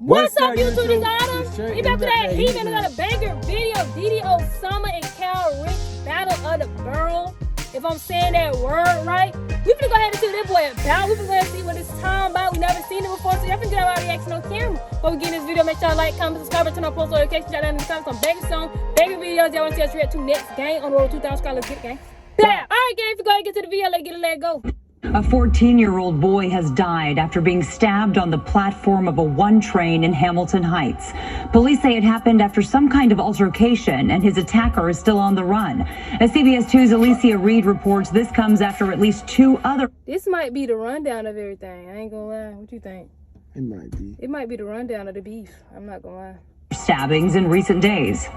What's up, YouTube? This Autumn. Even after that, he even got a banger video of Notti Osama and Cal Rich battle of the borough. If I'm saying that word right, we finna go ahead and see what this boy about. We finna go ahead and see what it's time about. We never seen it before, so y'all can get our reaction on camera. Before we get in this video, make sure y'all like, comment, subscribe, and turn on post notifications. Y'all down in the comments on banger song, banger videos. Y'all wanna see us react to next game on the road 2,000 subscribers. Let's get it, gang. Bam! Alright, gang, if you go ahead and get to the video, let's get it, let go. A 14-year-old boy has died after being stabbed on the platform of a 1 train in Hamilton Heights. Police say it happened after some kind of altercation, and his attacker is still on the run. As CBS 2's Alicia Reed reports, this comes after at least 2 other... This might be the rundown of everything. I ain't gonna lie. What you think? It might be. It might be the rundown of the beef. I'm not gonna lie. stabbings in recent days.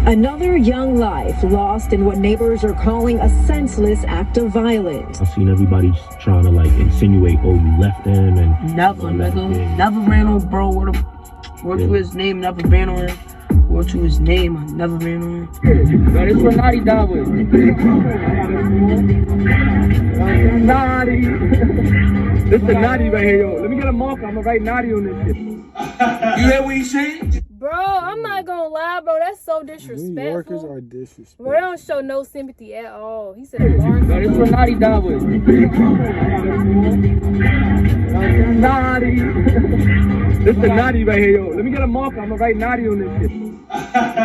Another young life lost in what neighbors are calling a senseless act of violence. I've seen everybody trying to like insinuate, oh, you left him and never, nigga. Never ran on bro. What to his name, never ran on him. What to his name, I never ran on him. But it's what Notti died with. Notti. This is Notti right here, yo. Let me get a marker. I'm gonna write Notti on this shit. You hear what he's saying? Bro, I'm not gonna lie, bro. That's so disrespectful. New Yorkers are disrespectful. Bro, they don't show no sympathy at all. He said, "But it's what Notti died with." Notti. This is Notti right here, yo. Let me get a marker. I'm gonna write Notti on this shit.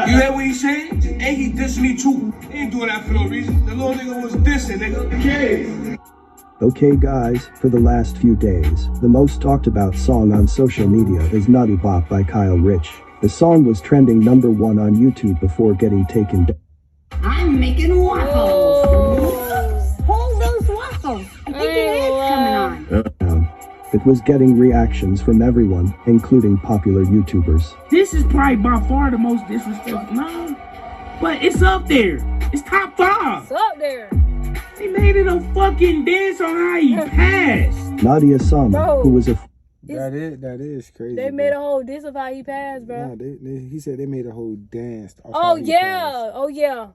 You hear what he's saying? And he dissed me too. He ain't doing that for no reason. The little nigga was dissing, nigga. Okay. Okay guys, for the last few days, the most talked about song on social media is Naughty Bop by Kyle Rich. The song was trending #1 on YouTube before getting taken down. I'm making waffles. Hold those waffles. I think your head's coming on. It was getting reactions from everyone, including popular YouTubers. This is probably by far the most disrespectful. No, but it's up there. It's top 5. It's up there. They made it a fucking dance on how he passed. Notti Osama, who was a... That is crazy. They made a whole diss of how he passed, bro. Nah, he said they made a whole dance. Oh yeah, oh yeah.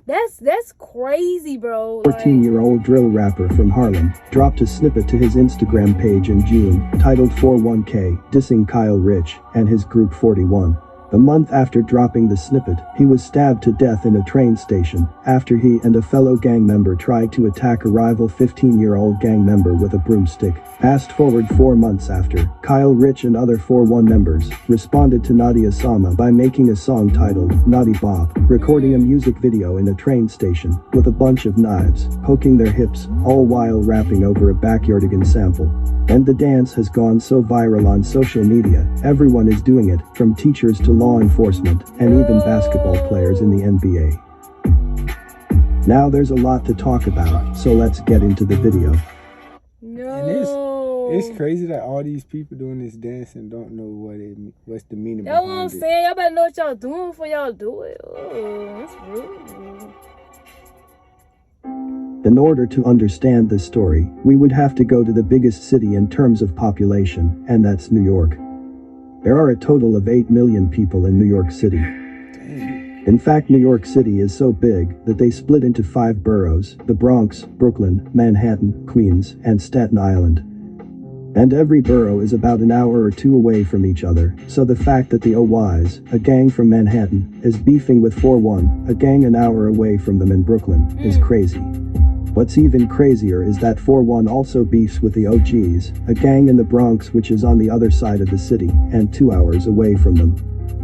That's crazy, bro. 14-year-old drill rapper from Harlem dropped a snippet to his Instagram page in June, titled 41K, dissing Kyle Rich and his group 41. A month after dropping the snippet, he was stabbed to death in a train station after he and a fellow gang member tried to attack a rival 15-year-old gang member with a broomstick. Fast forward 4 months after, Kyle Rich and other 41 members responded to Notti Osama by making a song titled Naughty Bop, recording a music video in a train station with a bunch of knives poking their hips, all while rapping over a Backyardigan sample. And the dance has gone so viral on social media, everyone is doing it, from teachers to law enforcement, and even basketball players in the NBA. Now there's a lot to talk about, so let's get into the video. No. And it's crazy that all these people doing this dance and don't know what's the meaning That's behind what I'm it. saying. Y'all better know what y'all doing before y'all do it. Oh, that's rude. In order to understand this story, we would have to go to the biggest city in terms of population, and that's New York. There are a total of 8 million people in New York City. Dang. In fact, New York City is so big that they split into 5 boroughs: the Bronx, Brooklyn, Manhattan, Queens, and Staten Island. And every borough is about an hour or 2 away from each other, so the fact that the OYs, a gang from Manhattan, is beefing with 41, a gang an hour away from them in Brooklyn, is crazy. What's even crazier is that 41 also beefs with the OGs, a gang in the Bronx which is on the other side of the city, and 2 hours away from them.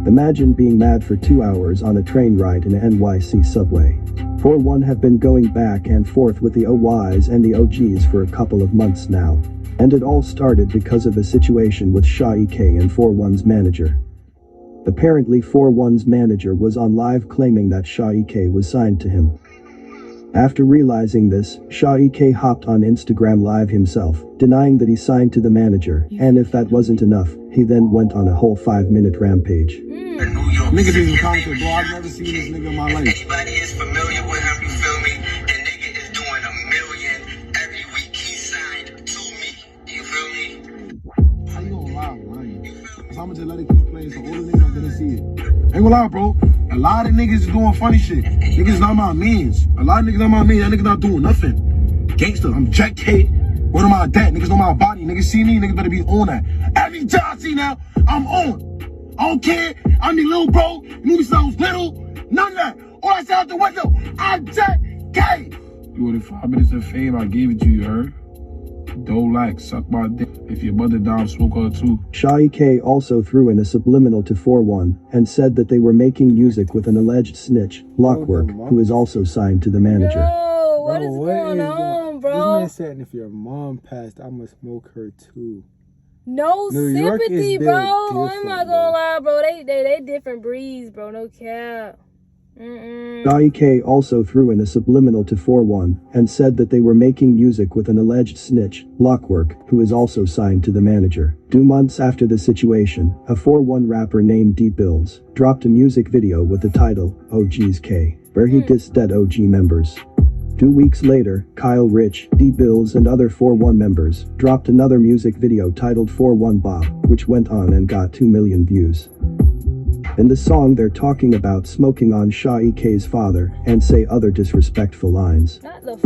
Imagine being mad for 2 hours on a train ride in a NYC subway. 41 have been going back and forth with the OYs and the OGs for a couple of months now. And it all started because of a situation with Shaw EK and 41's manager. Apparently 41's manager was on live claiming that Shaw EK was signed to him. After realizing this, Shaw EK hopped on Instagram Live himself, denying that he signed to the manager, and if that wasn't enough, he then went on a whole 5-minute rampage. Nigga didn't comment, bro. I've never seen this nigga in my life. Anybody is familiar with him, you feel me? And nigga is doing $1 million every week. He signed to me. You feel me? How you gonna lie, man? So I'ma just let it keep playing so all the niggas are gonna see it. Ain't gonna lie, bro. A lot of niggas is doing funny shit. Niggas not my means. A lot of niggas not my means. That niggas not doing nothing. Gangster, I'm Jack K. Word on my dad, niggas know my body. Niggas see me, niggas better be on that. Every time I see now, I'm on. I don't care. I'm the little bro. Movie sounds little. None of that. All I said out the window, I'm Jack K. You wanted 5 minutes of fame, I gave it to you, heard? Don't like, suck my dick. If your mother died, smoke her too. Shai K also threw in a subliminal to 4-1 and said that they were making music with an alleged snitch, Lockwork, who is also signed to the manager. Yo, what is going on, bro? This man said if your mom passed, I'ma smoke her too. No New York sympathy, is bro. built I'm not different, gonna lie, bro. They different breeds, bro. No cap. Shai K also threw in a subliminal to 4-1 and said that they were making music with an alleged snitch, Lockwork, who is also signed to the manager. 2 months after the situation, a 4-1 rapper named D-Bills dropped a music video with the title, OG's K, where he dissed dead OG members. 2 weeks later, Kyle Rich, D-Bills and other 4-1 members dropped another music video titled 4-1 Bob, which went on and got 2 million views. In the song they're talking about smoking on Shai K's father and say other disrespectful lines.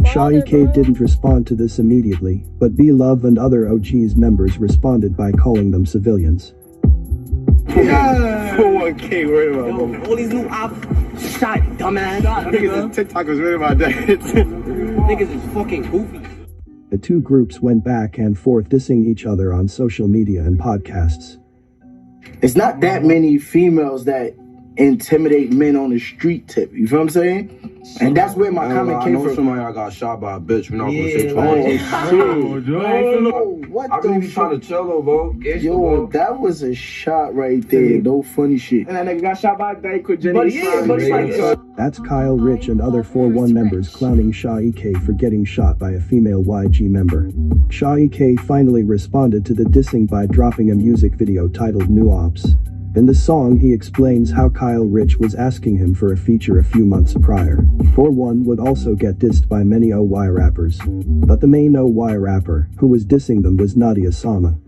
Shai K didn't respond to this immediately, but B-Love and other OG's members responded by calling them civilians. Yeah! 4-1K, worried about All these new ops, shot, dumbass. niggas. TikTok was worried about that. Niggas is fucking goofy. The two groups went back and forth dissing each other on social media and podcasts. It's not that many females that intimidate men on the street tip. You feel what I'm saying? And that's where my comment came from. I know somebody I got shot by a bitch. We're not gonna say What I really the be trying to chill though, bro. Yo, that was a shot right there. No funny shit. And that nigga got shot by a guy called Jenny. That's Kyle Rich and other 4-1 members clowning Shai K for getting shot by a female YG member. Shai K finally responded to the dissing by dropping a music video titled New Ops. In the song he explains how Kyle Rich was asking him for a feature a few months prior. 4-1 would also get dissed by many OY rappers. But the main OY rapper who was dissing them was Notti Osama.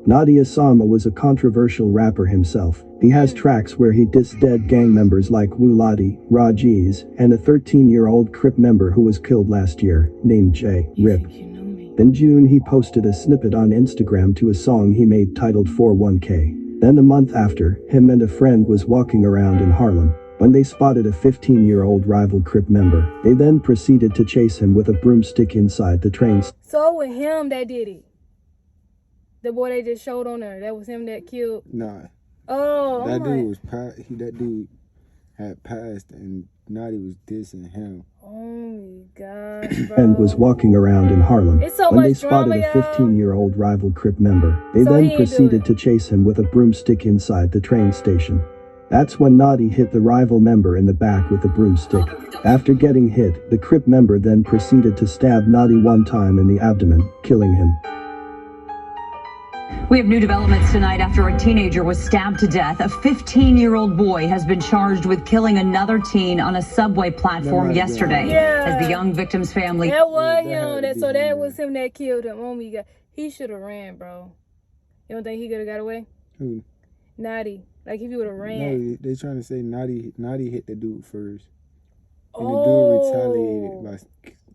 Notti Osama was a controversial rapper himself. He has tracks where he dissed dead gang members like Wulati, Rajiz, and a 13-year-old Crip member who was killed last year, named J. Rip. In June he posted a snippet on Instagram to a song he made titled 4-1K. Then a month after, him and a friend was walking around in Harlem when they spotted a 15-year-old rival Crip member. They then proceeded to chase him with a broomstick inside the train. So with him that did it. The boy they just showed on there, that was him that killed. Nah. Oh, that dude was that dude had passed and Notti was dissing him. Oh my gosh, bro. And was walking around in Harlem when they spotted a 15-year-old rival Crip member. They then proceeded to chase him with a broomstick inside the train station. That's when Notti hit the rival member in the back with a broomstick. After getting hit, the Crip member then proceeded to stab Notti 1 time in the abdomen, killing him. We have new developments tonight after a teenager was stabbed to death. A 15-year-old boy has been charged with killing another teen on a subway platform yesterday. As the young victim's family... That was him. So that was him that killed him. Oh my God. He should have ran, bro. You don't think he could have got away? Who? Naughty. Like if he would have ran. No, they trying to say Naughty hit the dude first. And the dude retaliated by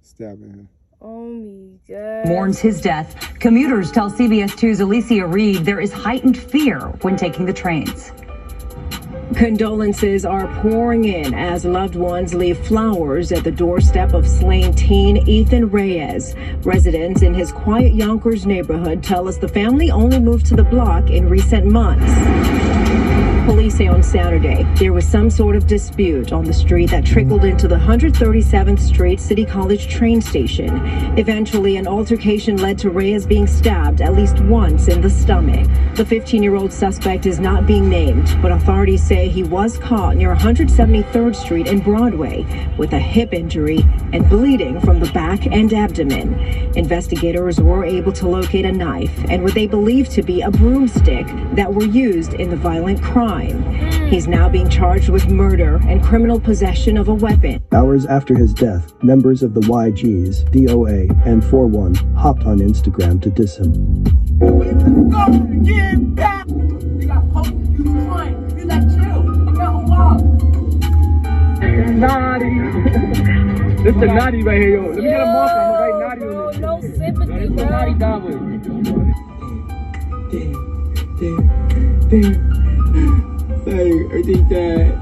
stabbing him. Oh my God. Mourns his death. Commuters tell CBS 2's Alicia Reed there is heightened fear when taking the trains. Condolences are pouring in as loved ones leave flowers at the doorstep of slain teen Ethan Reyes. Residents in his quiet Yonkers neighborhood tell us the family only moved to the block in recent months. Police say on Saturday there was some sort of dispute on the street that trickled into the 137th Street City College train station. Eventually, an altercation led to Reyes being stabbed at least once in the stomach. The 15-year-old suspect is not being named, but authorities say he was caught near 173rd Street and Broadway with a hip injury and bleeding from the back and abdomen. Investigators were able to locate a knife and what they believe to be a broomstick that were used in the violent crime. He's now being charged with murder and criminal possession of a weapon. Hours after his death, members of the YGs, DOA, and 4-1 hopped on Instagram to diss him. Get back! You got poked, you crying, you got killed, you got Naughty. This is Naughty right here, yo. Let me get a marker, I'm gonna write Naughty on this. No sympathy, what Naughty died with. Everything died.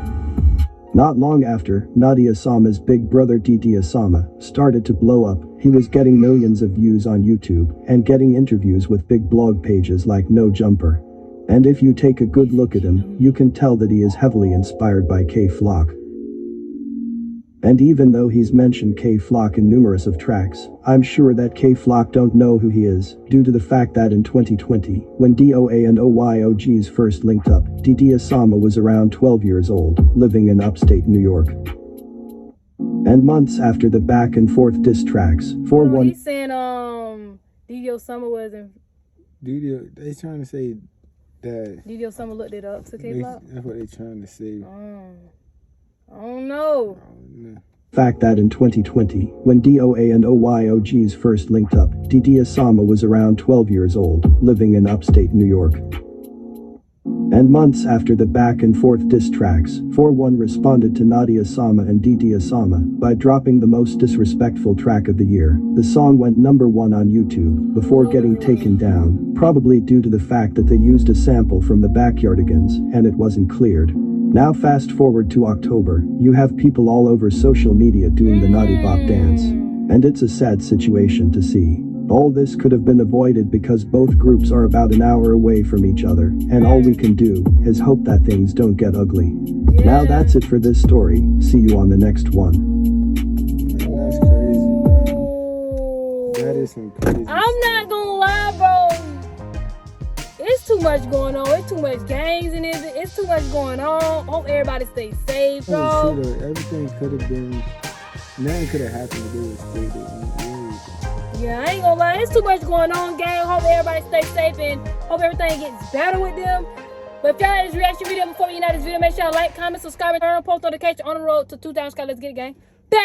Not long after, Notti Osama's big brother Notti Osama started to blow up. He was getting millions of views on YouTube and getting interviews with big blog pages like No Jumper. And if you take a good look at him, you can tell that he is heavily inspired by K-Flock. And even though he's mentioned K-Flock in numerous of tracks, I'm sure that K-Flock don't know who he is, due to the fact that in 2020, when DOA and OYOGs first linked up, Notti Osama was around 12 years old, living in upstate New York. And months after the back and forth diss tracks, He's saying Notti Osama wasn't. They trying to say that Notti Osama looked it up to K-Flock. That's what they trying to say. I don't know. Fact that in 2020, when DOA and OYOGs first linked up, Notti Osama was around 12 years old, living in upstate New York. And months after the back and forth diss tracks, 4-1 responded to Notti Osama and Notti Osama by dropping the most disrespectful track of the year. The song went #1 on YouTube before getting taken down, probably due to the fact that they used a sample from the Backyardigans and it wasn't cleared. Now fast forward to October, you have people all over social media doing the Naughty Bop dance. And it's a sad situation to see. All this could have been avoided because both groups are about an hour away from each other, and all we can do is hope that things don't get ugly. Now that's it for this story. See you on the next one. That's crazy, bro. That is some crazy. I'm not gonna lie, bro. It's too much going on. It's too much gangs in it. It's too much going on. Hope everybody stays safe, bro. Oh, true, though. Everything could have been. Nothing could have happened if it was stated. Yeah, I ain't gonna lie. It's too much going on, gang. Hope everybody stays safe and hope everything gets better with them. But if y'all like this reaction video before you know this video, make sure y'all like, comment, subscribe, and turn on post notification on the road to 2,000 subscribers. Let's get it, gang. Bam!